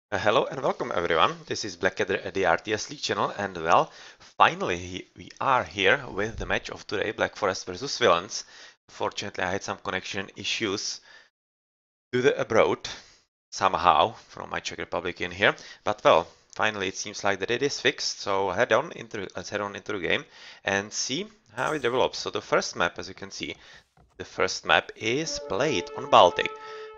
Hello and welcome everyone. This is Black at the RTS League channel, and well, finally we are here with the match of today, Black Forest versus VLNS. Fortunately, I had some connection issues to the abroad somehow from my Czech Republic in here, but well, finally it seems like that it is fixed. So let's head on into the game and see how it develops. So the first map, as you can see, the first map is played on Baltic.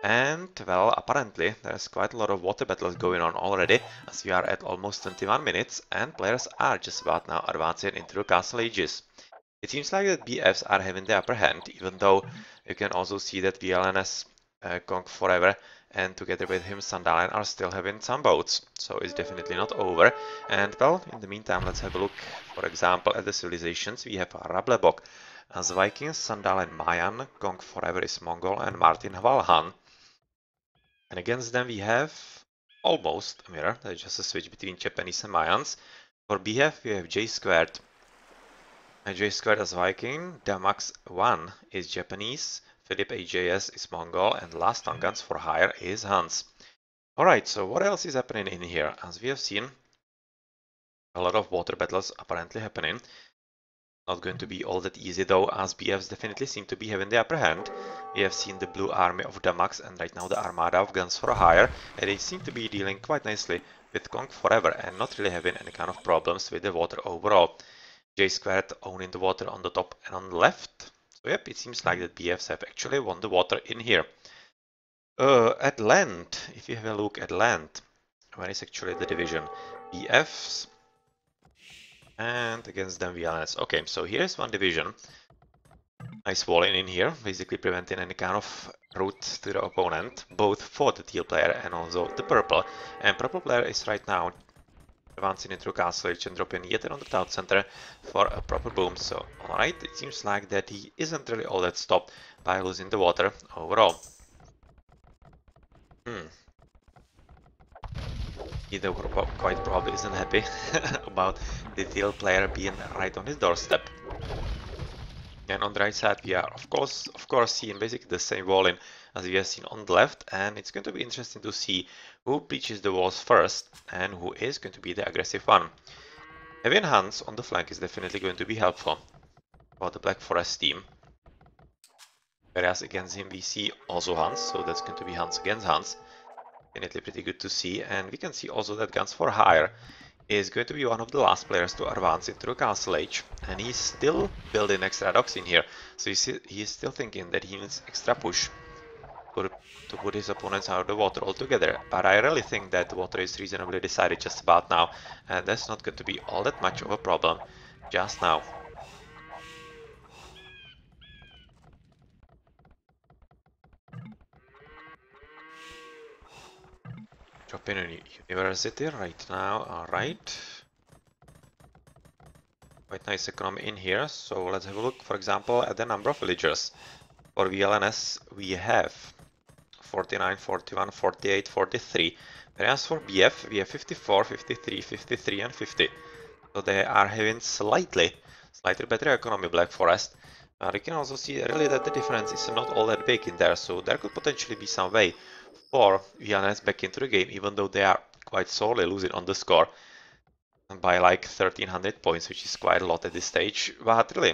And, well, apparently there's quite a lot of water battles going on already, as we are at almost 21 minutes, and players are just about now advancing into the castle ages. It seems like that BFs are having the upper hand, even though you can also see that VLNS, Conk Forever, and together with him Sandalen are still having some boats, so it's definitely not over. And well, in the meantime, let's have a look, for example, at the civilizations. We have Rablebok as Vikings, Sandalen Mayan, Conk Forever is Mongol, and Martin Hvalhan. And against them we have almost a mirror, that's just a switch between Japanese and Mayans. For BF we have J squared. J squared as Viking, Damax 1 is Japanese, Philip AJS is Mongol, and last on guns for hire is Hans. Alright, so what else is happening in here? As we have seen, a lot of water battles apparently happening. Not going to be all that easy though, as BFs definitely seem to be having the upper hand. We have seen the blue army of Damax and right now the armada of guns for hire, and they seem to be dealing quite nicely with Conk Forever and not really having any kind of problems with the water overall. J squared owning the water on the top and on the left. So yep, it seems like that BFs have actually won the water in here. At land, if you have a look at land, where is actually the division? BFs and against them VLNS. Okay, so here's one division. Nice walling in here, basically preventing any kind of route to the opponent, both for the teal player and also the purple. And purple player is right now advancing into castle and dropping yet another town center for a proper boom. So, alright, it seems like that he isn't really all that stopped by losing the water overall. He though quite probably isn't happy about the teal player being right on his doorstep. And on the right side we are of course seeing basically the same walling as we have seen on the left, and it's going to be interesting to see who breaches the walls first and who is going to be the aggressive one. Having Hans on the flank is definitely going to be helpful for the Black Forest team. Whereas against him we see also Hans, so that's going to be Hans against Hans. Definitely pretty good to see, and we can see also that Guns for Hire is going to be one of the last players to advance into the Castle Age, and he's still building extra docks in here, so he's still thinking that he needs extra push to put his opponents out of the water altogether. But I really think that the water is reasonably decided just about now, and that's not going to be all that much of a problem just now. Drop in a university right now, alright. Quite nice economy in here, so let's have a look, for example, at the number of villagers. For VLNS we have 49, 41, 48, 43. Whereas for BF we have 54, 53, 53 and 50. So they are having slightly better economy, Black Forest. You can also see really that the difference is not all that big in there, so there could potentially be some way for VLNS back into the game, even though they are quite sorely losing on the score by like 1300 points, which is quite a lot at this stage. But really,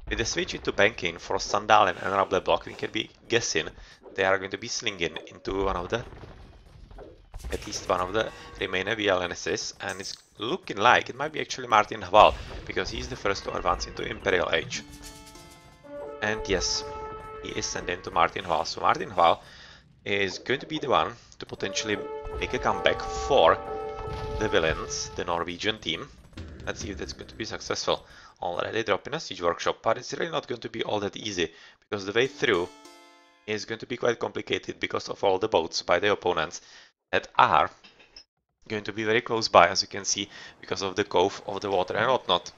with the switch into banking for Sandalen and Rablebok, we can be guessing they are going to be slinging into at least one of the remaining VLNSs, and it's looking like it might be actually Martin Hval, because he's the first to advance into Imperial Age. And yes, he is sent into Martin Hval, so Martin Hval is going to be the one to potentially make a comeback for the villains, the Norwegian team. Let's see if that's going to be successful. Already dropping a siege workshop, but it's really not going to be all that easy, because the way through is going to be quite complicated because of all the boats by the opponents that are going to be very close by, as you can see, because of the cove of the water and whatnot.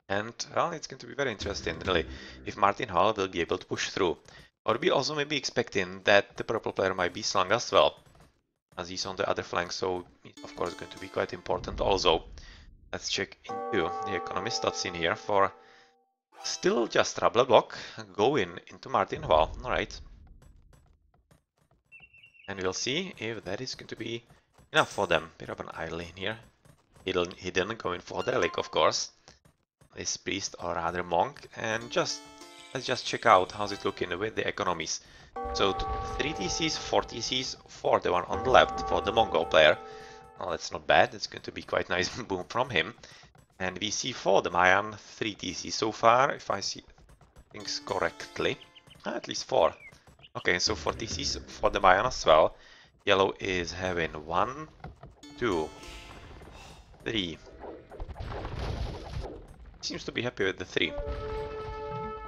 And well, it's going to be very interesting, really, if Martin Hall will be able to push through. Or we also may be expecting that the purple player might be slung as well, as he's on the other flank, so he's of course going to be quite important also. Let's check into the economy stats in here for still just Rablebok going into Martin Hall. Alright. And we'll see if that is going to be enough for them. Bit of an idle in here. He didn't go in for the relic, of course. This priest, or rather monk, and let's just check out how's it looking with the economies. So 3 TCs, 4 TCs for the one on the left for the Mongol player. Well, that's not bad. It's going to be quite nice boom from him. And we see for the Mayan 3 TCs so far, if I see things correctly. At least 4. Okay, so 4 TCs for the Mayan as well. Yellow is having 1, 2, 3. Seems to be happy with the 3.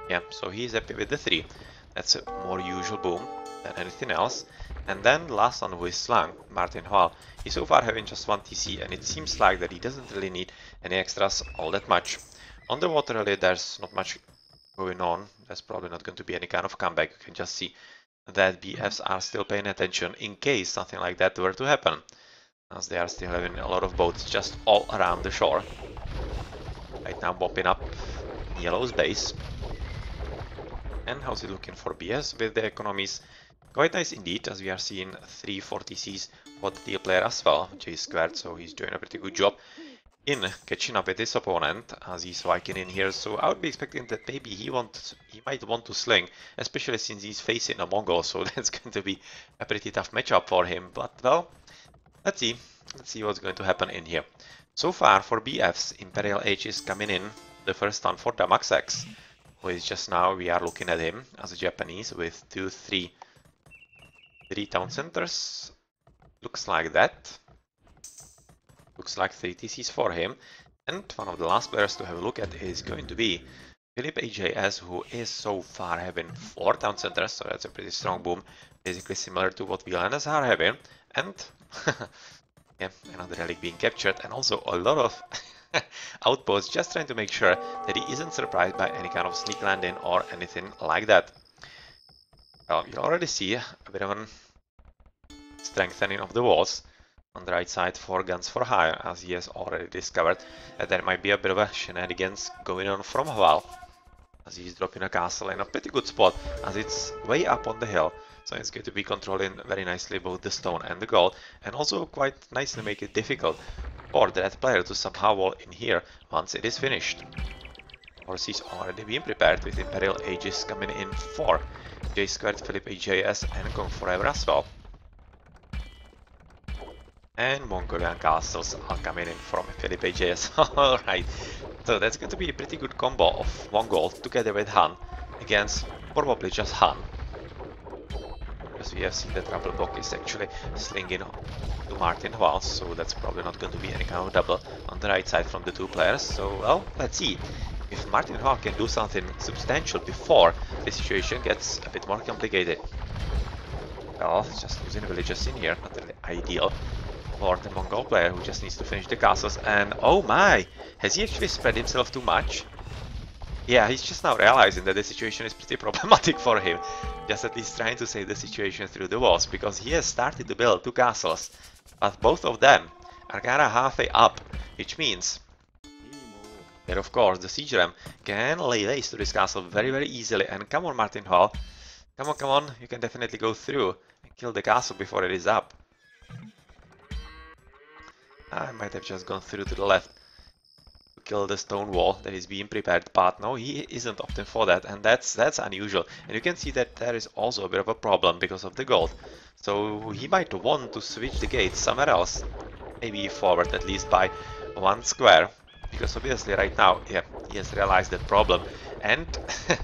Yeah, so he's happy with the 3. That's a more usual boom than anything else. And then last one with Slang, Martin Hall. He's so far having just 1 TC, and it seems like that he doesn't really need any extras all that much. On the water relay there's not much going on. There's probably not going to be any kind of comeback. You can just see that BFs are still paying attention in case something like that were to happen, as they are still having a lot of boats just all around the shore. Right now bumping up Yellow's base. And how's it looking for BS with the economies? Quite nice indeed, as we are seeing 3 40Cs for the teal player as well, J squared, so he's doing a pretty good job in catching up with his opponent as he's viking in here. So I would be expecting that maybe he might want to sling, especially since he's facing a Mongol, so that's going to be a pretty tough matchup for him. But well, let's see what's going to happen in here. So far for BFs, Imperial Age is coming in, the first one for Damax X, who is just now, we are looking at him as a Japanese with 3 town centers. Looks like that. Looks like 3 TCs for him. And one of the last players to have a look at is going to be Philip AJS, who is so far having 4 town centers, so that's a pretty strong boom, basically similar to what VLNS are having. And yeah, another relic being captured, and also a lot of outposts, just trying to make sure that he isn't surprised by any kind of sneak landing or anything like that. Well, you already see a bit of a strengthening of the walls on the right side for guns for hire, as he has already discovered that there might be a bit of a shenanigans going on from a while, as he's dropping a castle in a pretty good spot, as it's way up on the hill. So it's going to be controlling very nicely both the stone and the gold, and also quite nicely make it difficult for that player to somehow wall in here once it is finished. Horse is already being prepared with Imperial Ages coming in for J squared, Philip AJS, and Kong Forever as well. And Mongolian castles are coming in from Philip AJS. Alright, so that's going to be a pretty good combo of Mongol together with Han against probably just Han. Because we have seen that Trouble Block is actually slinging to Martin Hwal, so that's probably not going to be any kind of double on the right side from the 2 players. So, well, let's see if Martin Hwal can do something substantial before the situation gets a bit more complicated. Well, just losing villagers in here, not really ideal for the Mongol player, who just needs to finish the castles. And oh my, has he actually spread himself too much? Yeah, he's just now realizing that the situation is pretty problematic for him. Just at least trying to save the situation through the walls, because he has started to build 2 castles, but both of them are kinda halfway up, which means that of course the siege ram can lay waste to this castle very easily. And come on, Martin Hall, come on, you can definitely go through and kill the castle before it is up. I might have just gone through to the left to kill the stone wall that is being prepared, but no, he isn't opting for that, and that's unusual. And you can see that there is also a bit of a problem because of the gold. So he might want to switch the gates somewhere else, maybe forward at least by 1 square, because obviously right now, yeah, he has realized that problem, and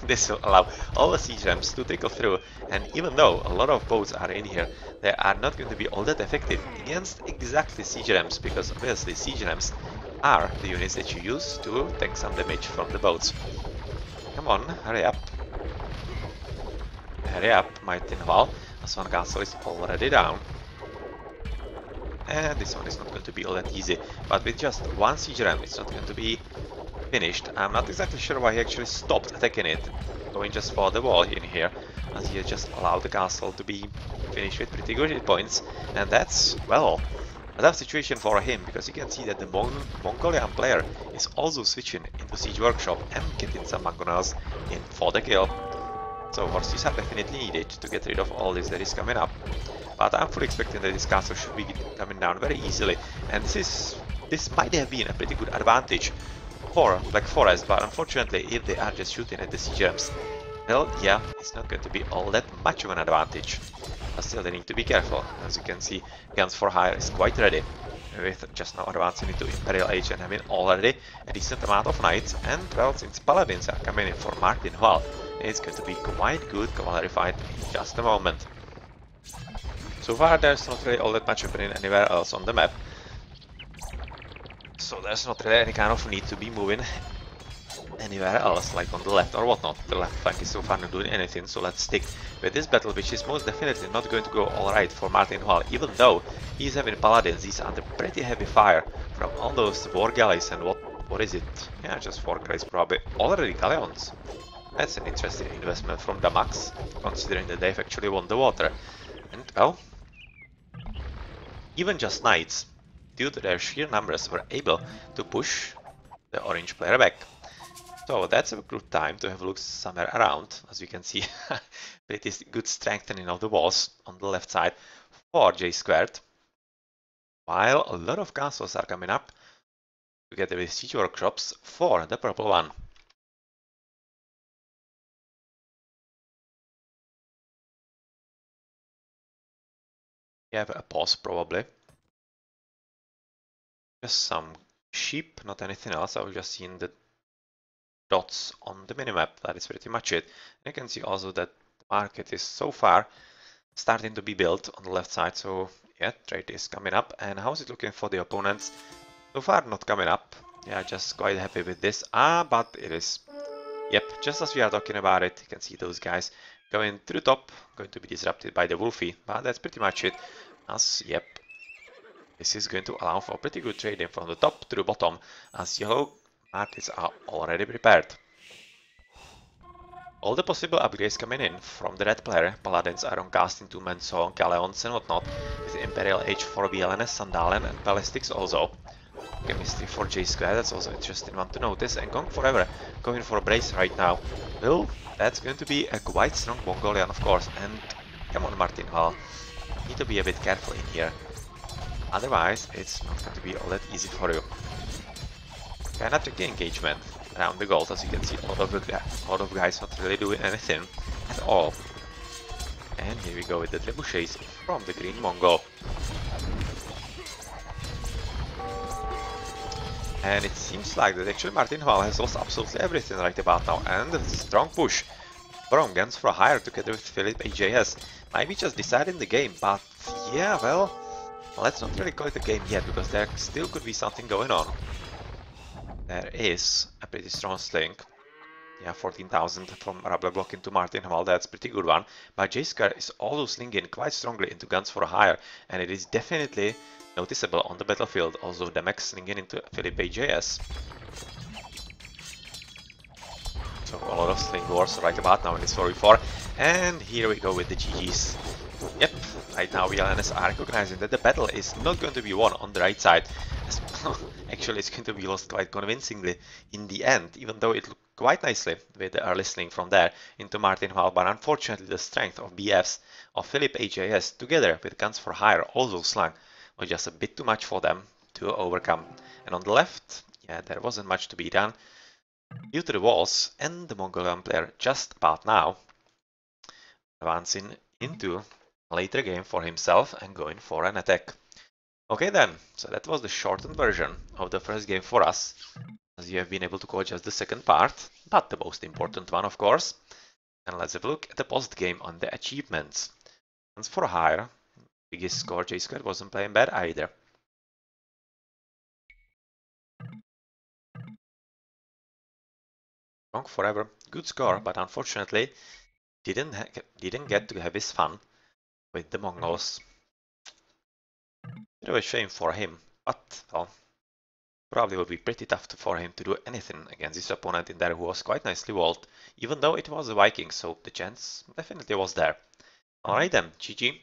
this will allow all the siege rams to trickle through. And even though a lot of boats are in here, they are not going to be all that effective against exactly siege rams, because obviously siege rams are the units that you use to take some damage from the boats. Come on, hurry up. Hurry up, Martin Hwal, as 1 castle is already down. And this one is not going to be all that easy, but with just 1 siege ram it's not going to be finished. I'm not exactly sure why he actually stopped attacking it, going just for the wall in here, as he has just allowed the castle to be finished with pretty good hit points. And that's, well, a tough situation for him, because you can see that the Mongolian player is also switching into Siege Workshop and getting some mangonels in for the kill. So horses are definitely needed to get rid of all this that is coming up. But I'm fully expecting that this castle should be coming down very easily. And this might have been a pretty good advantage for Black Forest, but unfortunately if they are just shooting at the siege gems, well, yeah, it's not going to be all that much of an advantage. But still they need to be careful. As you can see, Guns for Hire is quite ready, with just now advancing into Imperial Age and having already a decent amount of knights. And well, since Paladins are coming in for Martin Hall, it's going to be quite good cavalry fight in just a moment. So far there's not really all that much happening anywhere else on the map, so there's not really any kind of need to be moving anywhere else, like on the left or whatnot. The left flank is so far not doing anything, so let's stick with this battle, which is most definitely not going to go alright for Martin Hall, even though he's having Paladins. He's under pretty heavy fire from all those war galleys and what is it? Yeah, just 4 galleys probably. Already galleons. That's an interesting investment from Damax, considering that they've actually won the water. And well, even just knights, due to their sheer numbers, were able to push the orange player back. So that's a good time to have a look somewhere around. As you can see, pretty good strengthening of the walls on the left side for J squared, while a lot of castles are coming up together with siege workshops for the purple one. We have a pause probably. Just some sheep, not anything else. I was just seeing the dots on the minimap. That is pretty much it. And you can see also that the market is so far starting to be built on the left side. So yeah, trade is coming up. And how's it looking for the opponents? So far not coming up. Yeah, just quite happy with this. But it is, yep, just as we are talking about it, you can see those guys going to the top, going to be disrupted by the Wolfie. But that's pretty much it. As, yep, this is going to allow for pretty good trading from the top to the bottom, as yellow markets are already prepared. All the possible upgrades coming in from the red player, Paladins, Iron Casting, Two-Man Song, Galleons and whatnot, with Imperial Age for VLNS, Sandalen and Ballistics also. Chemistry for J Square, that's also interesting one to notice, and Gong Forever going for a brace right now. Well, that's going to be a quite strong Mongolian, of course, and come on Martin Hall, need to be a bit careful in here. Otherwise, it's not going to be all that easy for you. Kinda tricky engagement around the gold, as you can see, a lot of guys not really doing anything at all. And here we go with the trebuchets from the Green Mongol. And it seems like that actually Martin Hall has lost absolutely everything right about now, and a strong push from Guns for Hire together with Philip AJS. Might be just deciding the game, but yeah, well, let's not really call it a game yet, because there still could be something going on. There is a pretty strong sling. Yeah, 14,000 from Rabla block into Martin Hall, that's a pretty good one. But J-Scar is also slinging quite strongly into Guns for Hire, and it is definitely noticeable on the battlefield. Also, the Max slinging into Philip AJS. So a lot of sling wars right about now in this 4v4. And here we go with the GGs. Yep, right now VLNS are recognizing that the battle is not going to be won on the right side. Actually, it's going to be lost quite convincingly in the end, even though it looked quite nicely with the early sling from there into Martin Hall. But unfortunately, the strength of BFs of Philip AJS together with Guns for Hire also slung was just a bit too much for them to overcome. And on the left, yeah, there wasn't much to be done due to the walls, and the Mongolian player just about now advancing into a later game for himself and going for an attack. Okay then, so that was the shortened version of the first game for us, as you have been able to call just the second part, but the most important one of course. And let's have a look at the post game on the achievements. Guns for Hire, biggest score, J Square wasn't playing bad either. Gong Forever, good score, but unfortunately didn't get to have his fun with the Mongols. Bit of a shame for him, but well, probably would be pretty tough for him to do anything against this opponent in there who was quite nicely walled, even though it was a Viking, so the chance definitely was there. Alright then, GG.